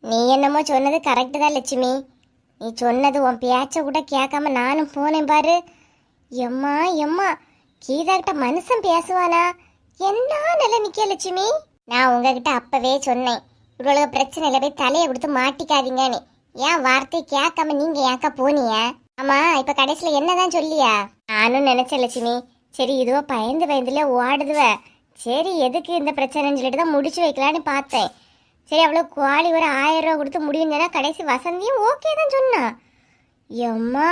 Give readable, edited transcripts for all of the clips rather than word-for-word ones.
நீ என்னமோ சொன்னது கரெக்டு தான் லட்சுமி. நீ சொன்னது உன் பேச்ச கூட கேட்காம நானும் போனேன் பாரு. எம்மா எம்மா, கீதா கிட்ட மனுஷன் பேசுவானா? என்ன நிலை நிக்க லட்சுமி. நான் உங்ககிட்ட அப்பவே சொன்னேன், இவ்வளவு பிரச்சனையில போய் தலையை கொடுத்து மாட்டிக்காதீங்கன்னு. ஏன் வார்த்தை கேட்காம நீங்க ஏக்கா போனீங்க? ஆமா, இப்ப கடைசியில என்னதான் சொல்லியா? நானும் நினைச்சேன் லட்சுமி, சரி இதுவோ பயந்துல ஓடுதுவ, சரி எதுக்கு இந்த பிரச்சனைன்னு சொல்லிட்டு தான் முடிச்சு வைக்கலான்னு பார்த்தேன். சரி அவ்வளோ குவாலி ஒரு 1000 ரூபா கொடுத்து முடியுங்கன்னா கடைசி வசந்தியும் ஓகே தான் சொன்னா. எம்மா,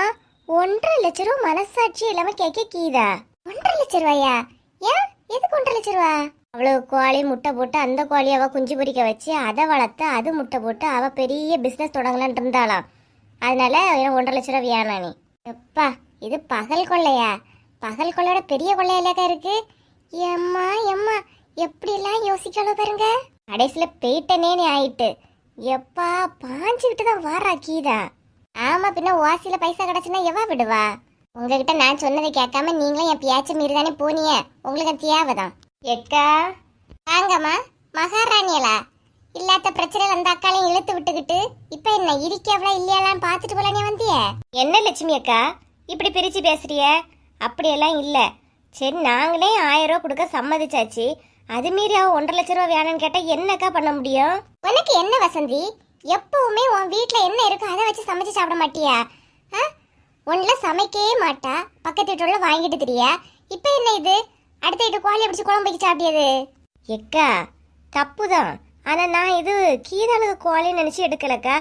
1,50,000 ரூபா மனசாட்சி இல்லாம கேட்க கீதா? 1,50,000 ரூபாயா? ஏன் எதுக்கு 1,50,000 ரூபா? அவ்வளவு கோழி முட்டை போட்டு அந்த கோழி அவ குஞ்சு பொரிக்க வச்சு அதை வளர்த்து அது முட்டை போட்டு அவ பெரிய பிசினஸ் தொடங்கலான் இருந்தாளாம். அதனால 1,50,000 ரூபா வேணா. நீ எப்பா, இது பகல் கொள்ளையா? பகல் கொள்ளையோட பெரிய கொள்ளையிலக்கா இருக்கு. எம்மா எம்மா, எப்படிலாம் யோசிக்கலாம் பாருங்க. கடைசியில போயிட்டனேன்னு ஆயிட்டு. எப்பா, பாஞ்சுக்கிட்டு தான் வாரா கீதா. ஆமா, பின்ன வாசியில பைசா கிடைச்சுன்னா எவா விடுவா? உங்ககிட்ட நான் சொன்னதை கேட்காம நீங்களும் என் பேச்ச மீறி தானே போனீங்க. உங்களுக்கு அது தேவைதான். எக்கா வாங்கம்மா. மகாராணியலா இல்லாத பிரச்சனையில அந்த அக்காலையும் இழுத்து விட்டுக்கிட்டு இப்ப என்ன இருக்கவளா இல்லையாலாம் பாத்துட்டு போலானே வந்திய? என்ன லட்சுமி அக்கா இப்படி பிரிச்சு பேசுறிய? அப்படியெல்லாம் இல்ல. சரி, நாங்களே 1000 ரூபா கொடுக்க சம்மதிச்சாச்சு. அது மீறி அவ 1,50,000 ரூபா வேணும்னு கேட்டா என்னக்கா பண்ண முடியும்? உனக்கு என்ன வசந்தி, எப்பவுமே உன் வீட்டுல என்ன இருக்கோ அதை வச்சு சமைச்சு சாப்பிட மாட்டியா? ஒன்னுல சமைக்கவே மாட்டா, பக்கத்து வீட்டுல வாங்கிட்டு தெரியா. இப்ப என்ன இது அடுத்த வீட்டு கோழியை பிடிச்சி குழம்பு வைக்க சாப்பிட்டியது? எக்கா தப்புதான். ஆனா நான் இது கீதாளுக்கு கோழின்னு நினைச்சு எடுக்கலக்கா.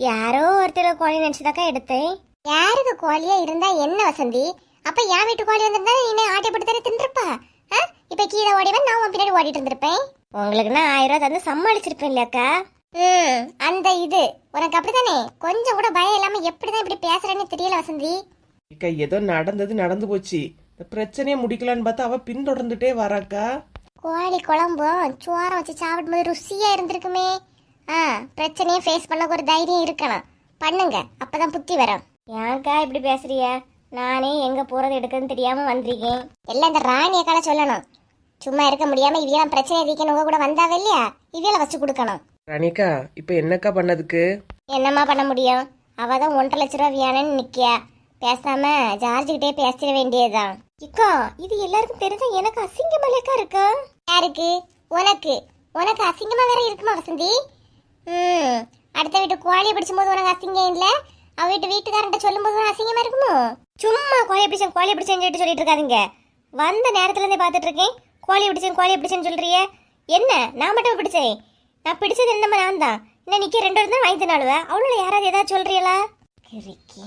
யாரோ ஒருத்தர் கோழி நினைச்சுதாக்கா எடுத்தேன். யாருக்கு கோழியா இருந்தா என்ன வசந்தி? அப்ப என் வீட்டு கோழி வந்திருந்தா நீ ஆட்டை போட்டு தானே தின்றுப்பா. இப்ப கீழே ஓடிவன், நான் உன் பின்னாடி ஓடிட்டு இருந்திருப்பேன். உங்களுக்கு நான் 1000 ரூபா தந்து சமாளிச்சிருப்பேன் இல்லக்கா. அந்த இது உனக்கு அப்படித்தானே? கொஞ்சம் கூட பயம் இல்லாம எப்படிதான் இப்படி பேசுறேன்னு தெரியல வசந்தி. ஏதோ நடந்து போச்சு. இந்த பிரச்சனையை முடிக்கலான்னு பார்த்தா அவ பின்தொடர்ந்துட்டே வராக்கா. கோழி குழம்பும் சோரம் வச்சு சாப்பிடும்போது ருசியா இருந்திருக்குமே. பிரச்சனையை ஃபேஸ் பண்ண ஒரு தைரியம் இருக்கணும். பண்ணுங்க, அப்பதான் புத்தி வரும். ஏன்க்கா இப்படி பேசுறிய? நானே எங்க போறது எடுக்குன்னு தெரியாம வந்திருக்கேன். எல்லாம் இந்த ராணியக்கால சொல்லணும். சும்மா இருக்க முடியாம இவையெல்லாம் பிரச்சனை இருக்கணும். உங்க கூட வந்தாவே இல்லையா, இவையில வச்சு கொடுக்கணும். ராணிக்கா, இப்ப என்னக்கா பண்ணதுக்கு? என்னம்மா பண்ண முடியும்? அவதான் 1,50,000 ரூபா வேணும்னு நிக்கியா. பேசாம ஜார்ஜ் கிட்டே பேசிட வேண்டியதுதான். இக்கா, இது எல்லாருக்கும் தெரிஞ்சா எனக்கு அசிங்கமாலேக்கா இருக்கு. யாருக்கு? உனக்கு. உனக்கு அசிங்கமா வேற இருக்குமா வசந்தி? அடுத்த வீட்டு கோழியை பிடிச்சும் போது உனக்கு அசிங்கம் இல்ல, அவ வீட்டுக்காரன்ட்ட சொல்லும் போது அசிங்கமா இருக்குமோ? சும்மா கோழியை பிடிச்சேன்னு சொல்லிட்டு இருக்காதீங்க. வந்த நேரத்துல இருந்தே பாத்துட்டு இருக்கேன். கோழியை பிடிச்சேன்னு சொல்றிய என்ன? நான் மட்டும் பிடிச்சேன்? நான் பிடிச்சது என்னமா நான் தான். என்ன நிக்க 2 வருஷம் தான் வாங்கி நாளுவ. அவளோட யாராவது ஏதாவது சொல்றீங்களா? கிரிக்கி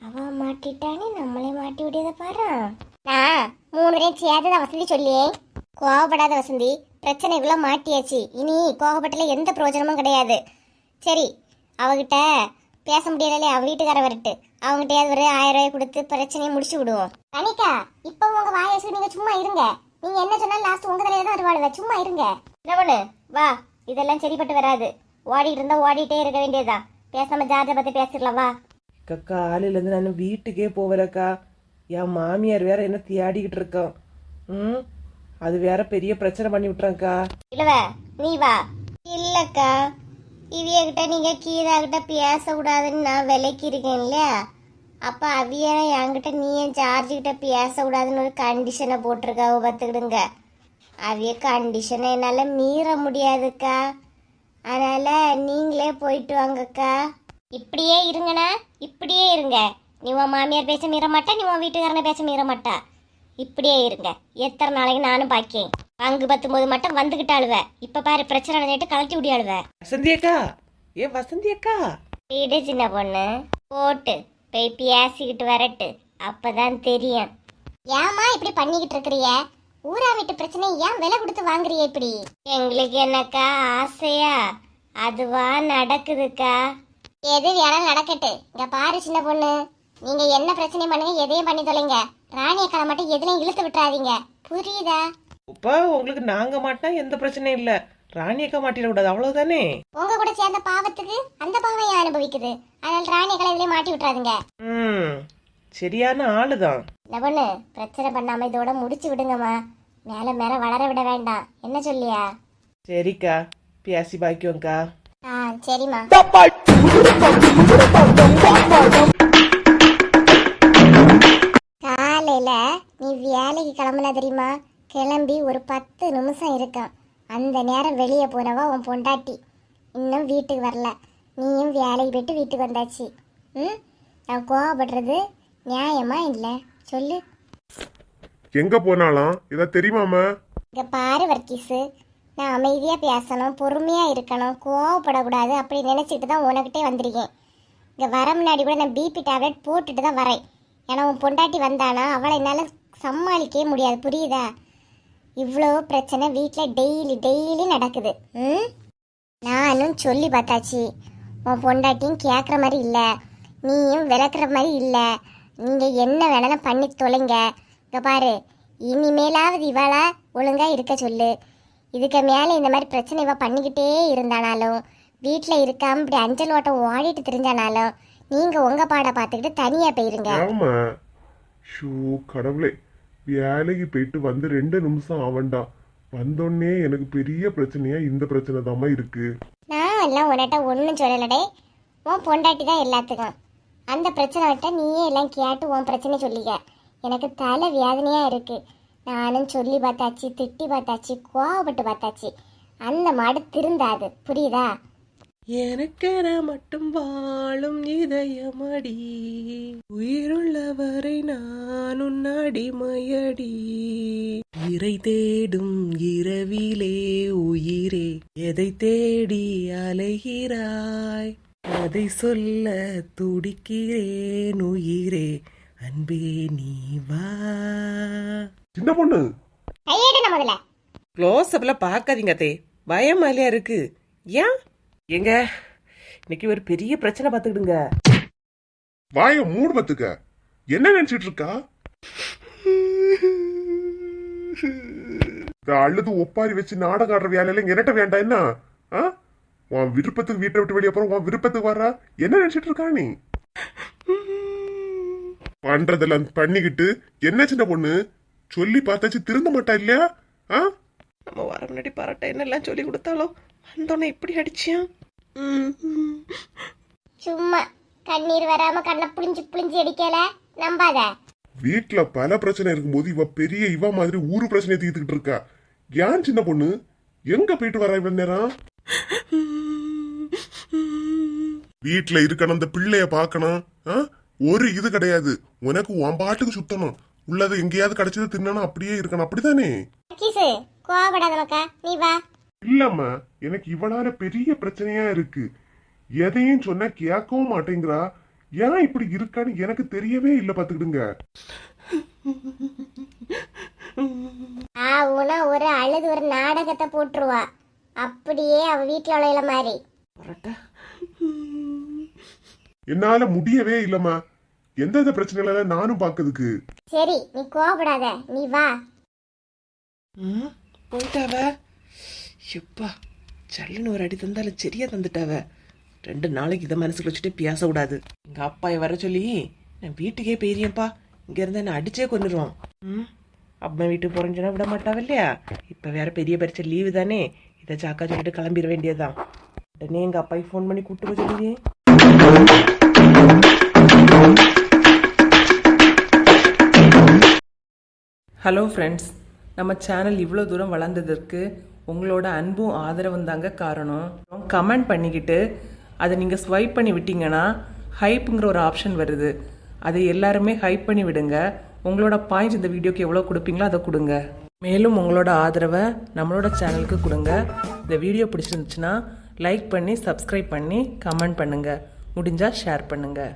அவ மாட்டிட்டானே, நம்மளே மாட்டி விடியத பாரு. நான் 3 பேரையும் சேர்த்துதான் வசந்தி சொல்லியே. கோவப்படாத வசந்தி, பிரச்சனைக்குள்ள மாட்டியாச்சு. இனி கோவப்பட்டல எந்த பிரயோஜனமும் கிடையாது. சரி, அவகிட்ட பேச முடியல, அவ வீட்டுக்கார வரட்டு. அவங்ககிட்ட ஒரு 1000 ரூபாய் கொடுத்து பிரச்சனையை முடிச்சு விடுவோம். அனிகா, இப்ப உங்க வாயை வச்சு நீங்க சும்மா இருங்க. நீங்க என்ன சொன்னாலும் லாஸ்ட் உங்க தலையில தான் வருவாளுவ. சும்மா இருங்க. என்ன பண்ணு, வா. இதெல்லாம் சரிப்பட்டு வராது. ஓடிட்டு இருந்தா ஓடிட்டே இருக்க வேண்டியதா. பேசாம ஜார்ஜை பத்தி பேசிடலாம், வா. காலையில இருந்து நான் வீட்டுக்கே போகலக்கா. என் மாமியார் வேற என்ன தேடிக்கிட்டு இருக்கோம். அது வேற பெரிய பிரச்சனை பண்ணி விட்டுறாக்கா. இல்லவ நீ வா. இல்லக்கா, இவிய கிட்ட நீங்க கீதா கிட்ட பேசக்கூடாதுன்னு நான் விலைக்கு இருக்கேன் இல்லையா? அப்ப அவிய என்கிட்ட நீ என் ஜார்ஜ் கிட்ட பேசக்கூடாதுன்னு ஒரு கண்டிஷனை போட்டிருக்காவ, பார்த்துக்கிடுங்க. அவிய கண்டிஷனை என்னால மீற முடியாதுக்கா. அதனால நீங்களே போயிட்டு வாங்கக்கா. இப்படியே இருங்கண்ணா, இப்படியே இருங்க. நீ உன் மாமியார் பேச மீற மாட்டா, நீ உன் வீட்டுக்காரனை பேச மீற மாட்டா. இப்படியே இருங்க. எத்தனை நாளைக்கு நானும் பாக்கேன். பங்கு 19 மட்டும் வந்துகிட்டாளுவ. இப்ப பாரு பிரச்சனை நேட்டு கலட்டி விடியாளுவ. வசந்தி அக்கா, ஏ வசந்தி அக்கா, வீடு சின்ன பொண்ணு போட்டு போய் பேசிக்கிட்டு வரட்டு, அப்பதான் தெரியும். ஏமா இப்படி பண்ணிக்கிட்டு இருக்கிறிய? ஊரா வீட்டு பிரச்சனை ஏன் விலை கொடுத்து வாங்குறிய இப்படி? எங்களுக்கு என்னக்கா ஆசையா? அதுவா நடக்குதுக்கா. எது வேணாலும் நடக்கட்டு. இங்க பாரு சின்ன பொண்ணு, நீங்க என்ன பிரச்சனை பண்ணுங்க, எதையும் பண்ணி தொலைங்க. ராணியக்கால மட்டும் எதுலையும் இழுத்து விட்டுறாதீங்க, புரியுதா? இப்ப உங்களுக்கு நாங்க மாட்டினா எந்த பிரச்சனையும் இல்ல. ராணியக்கா மாட்டிடக்கூடாது, அவ்வளவுதானே. உங்க கூட சேர்ந்த பாவத்துக்கு அந்த பாவம் ஏன் அனுபவிக்குது? அதனால ராணியக்கால இதுலயே மாட்டி விட்டுறாதீங்க. சரியான ஆளுதான். இந்த பொண்ணு பிரச்சனை பண்ணாம இதோட முடிச்சு விடுங்கம்மா. மேல மேல வளர விட வேண்டாம். என்ன சொல்லியா? சரிக்கா, பேசி பாக்கியோங்கக்கா. ஆ சரிம்மா. காலையில நீ வேலைக்கு கிளம்புனா தெரியுமா? கிளம்பி ஒரு 10 நிமிஷம் இருக்கும். அந்த நேரம் வெளியே போனவா உன் பொண்டாட்டி இன்னும் வீட்டுக்கு வரல. நீயும் வேலைக்கு போயிட்டு வீட்டுக்கு வந்தாச்சு. ம், நான் கோவப்படுறது நியாயமா இல்லை சொல்லு? எங்க போனாலும் இதை தெரியுமாமா? இங்க பாரு வர்க்கீஸு, நான் அமைதியா பேசணும், பொறுமையா இருக்கணும், கோவப்படக்கூடாது அப்படி நினைச்சிட்டு தான் உனக்கிட்டே வந்திருக்கேன். இங்க வர முன்னாடி கூட நான் பிபி டேப்லெட் போட்டுட்டு தான் வரேன். ஏன்னா உன் பொண்டாட்டி வந்தானா அவளை என்னால் சமாளிக்கவே முடியாது, புரியுதா? இவ்வளோ பிரச்சனை வீட்டில் டெய்லி டெய்லி நடக்குது. ம், நானும் சொல்லி பார்த்தாச்சு. உன் பொண்டாட்டியும் கேட்குற மாதிரி இல்லை, நீயும் விளக்குற மாதிரி இல்லை. நீங்கள் என்ன வேணாலும் பண்ணி தொலைங்க. இங்கே பாரு, இனிமேலாவது இவளை ஒழுங்கா இருக்க சொல்லு. இதுக்கு மேலே இந்த மாதிரி பிரச்சனை இவ பண்ணிக்கிட்டே இருந்தானாலும், வீட்டில் இருக்காம இப்படி அஞ்சல் ஓட்டம் ஓடிட்டு தெரிஞ்சானாலும், நீங்கள் உங்கள் பாட பார்த்துக்கிட்டு தனியாக போயிருங்க. ஆமா. ஷூ கடவுளே, வேலைக்கு போயிட்டு வந்து 2 நிமிஷம் ஆவண்டா, வந்தோடனே எனக்கு பெரிய பிரச்சனையா இந்த பிரச்சனை தாம்மா இருக்கு. நான் எல்லாம் உன்கிட்ட ஒன்றும் சொல்லலடே, உன் பொண்டாட்டி தான் எல்லாத்துக்கும். அந்த பிரச்சனை விட்ட நீயே எல்லாம் கேட்டு உன் பிரச்சனை சொல்லிக்க. எனக்கு தலை வேதனையாக இருக்கு. நானும் சொல்லி பார்த்தாச்சு, திட்டி பார்த்தாச்சு, கோவப்பட்டு பார்த்தாச்சு. அந்த மாடு திருந்தாது, புரியுதா? எனக்கென மட்டும் வாழும் இதயமடி, உயிருள்ளவரை நான் உன்னடிமையடி, இறை தேடும் இரவிலே உயிரே, எதை தேடி அலைகிறாய், அதை சொல்ல துடிக்கிறேன் உயிரே, அன்பே நீ வா. சின்ன பொண்ணு, கையேடு முதல்ல. க்ளோஸ் அப்ல பார்க்காதீங்க தே, பயமாலியா இருக்கு. ஏன் எங்க இன்னைக்கு ஒரு பெரிய பிரச்சனை பார்த்துக்கிடுங்க. வாய மூடு பத்துக்க. என்ன நினைச்சிட்டு இருக்கா? அழுது ஒப்பாரி வச்சு நாடகம் ஆடுற வேலையில என்கிட்ட வேண்டாம் என்ன? உன் விருப்பத்துக்கு வீட்டை விட்டு வெளியே அப்புறம் உன் விருப்பத்துக்கு வர்றா. என்ன நினைச்சிட்டு இருக்கா நீ? பண்றதெல்லாம் பண்ணிக்கிட்டு என்ன சின்ன பொண்ணு, சொல்லி பார்த்தாச்சு திருந்த மாட்டா இல்லையா? நம்ம வர முன்னாடி பரட்டை என்னெல்லாம் சொல்லி கொடுத்தாலும் வந்தோடனே இப்படி அடிச்சியான். சும்மா கண்ணீர் வராம கண்ணை புளிஞ்சு புளிஞ்சு அடிக்கல, நம்பாத. வீட்டுல பல பிரச்சனை இருக்கும்போது இவ பெரிய இவ மாதிரி ஊரு பிரச்சனையை தீர்த்துக்கிட்டு இருக்கா. ஏன் சின்ன பொண்ணு எங்க போயிட்டு வர இவ்வளவு நேரம்? வீட்டுல இருக்கணும், அந்த பிள்ளைய பாக்கணும். ஒரு இது கிடையாது உனக்கு. உன் பாட்டுக்கு சுத்தணும், உள்ளது எங்கேயாவது கிடைச்சது தின்னணும், அப்படியே இருக்கணும். அப்படிதானே? கிசு, கோவப்படாத மக்கா, நீ வா. இல்லம்மா, எனக்கு இவளால பெரிய பிரச்சனையா இருக்கு. எதையும் சொன்னா கேட்கவும் மாட்டேங்கிறா. ஏன் இப்படி இருக்கான்னு எனக்கு தெரியவே இல்லை. பாத்துக்கிடுங்க. ஆவுனா ஒரு அழுது ஒரு நாடகத்தை போட்டுருவா, அப்படியே அவ வீட்டுல உள்ள மாதிரி. என்னால முடியவே இல்லம்மா. எந்தெந்த பிரச்சனைகள நானும் பாக்குறதுக்கு. சரி, நீ கோவப்படாத, நீ வா. போயிட்டாவ. எப்பா, சல்லுன்னு ஒரு அடி தந்தாலும் சரியா தந்துட்டாவ. 2 நாளைக்கு இதை மனசுக்கு வச்சுட்டு பேசக்கூடாது. எங்க அப்பா வர சொல்லி நான் வீட்டுக்கே போயிருப்பா. இங்க இருந்தா என்ன அடிச்சே கொண்டுருவான். அப்பா வீட்டுக்கு போறேன்னு விட மாட்டாவ இல்லையா? இப்ப வேற பெரிய பரிச்சை லீவு தானே, இதை சாக்கா சொல்லிட்டு கிளம்பிட வேண்டியதுதான். உடனே எங்க அப்பாய்க்கு ஃபோன் பண்ணி கூப்பிட்டு சொல்லுவே. ஹலோ ஃப்ரெண்ட்ஸ், நம்ம சேனல் இவ்வளோ தூரம் வளர்ந்ததற்கு உங்களோட அன்பும் ஆதரவும் தாங்க காரணம். கமெண்ட் பண்ணிக்கிட்டு அதை நீங்கள் ஸ்வைப் பண்ணி விட்டீங்கன்னா ஹைப்புங்கிற ஒரு ஆப்ஷன் வருது. அதை எல்லாருமே ஹைப் பண்ணி விடுங்க. உங்களோட பாயிண்ட்ஸ் இந்த வீடியோக்கு எவ்வளோ கொடுப்பீங்களோ அதை கொடுங்க. மேலும் உங்களோட ஆதரவை நம்மளோட சேனலுக்கு கொடுங்க. இந்த வீடியோ பிடிச்சிருந்துச்சுன்னா லைக் பண்ணி, சப்ஸ்கிரைப் பண்ணி, கமெண்ட் பண்ணுங்கள். முடிஞ்சால் ஷேர் பண்ணுங்கள்.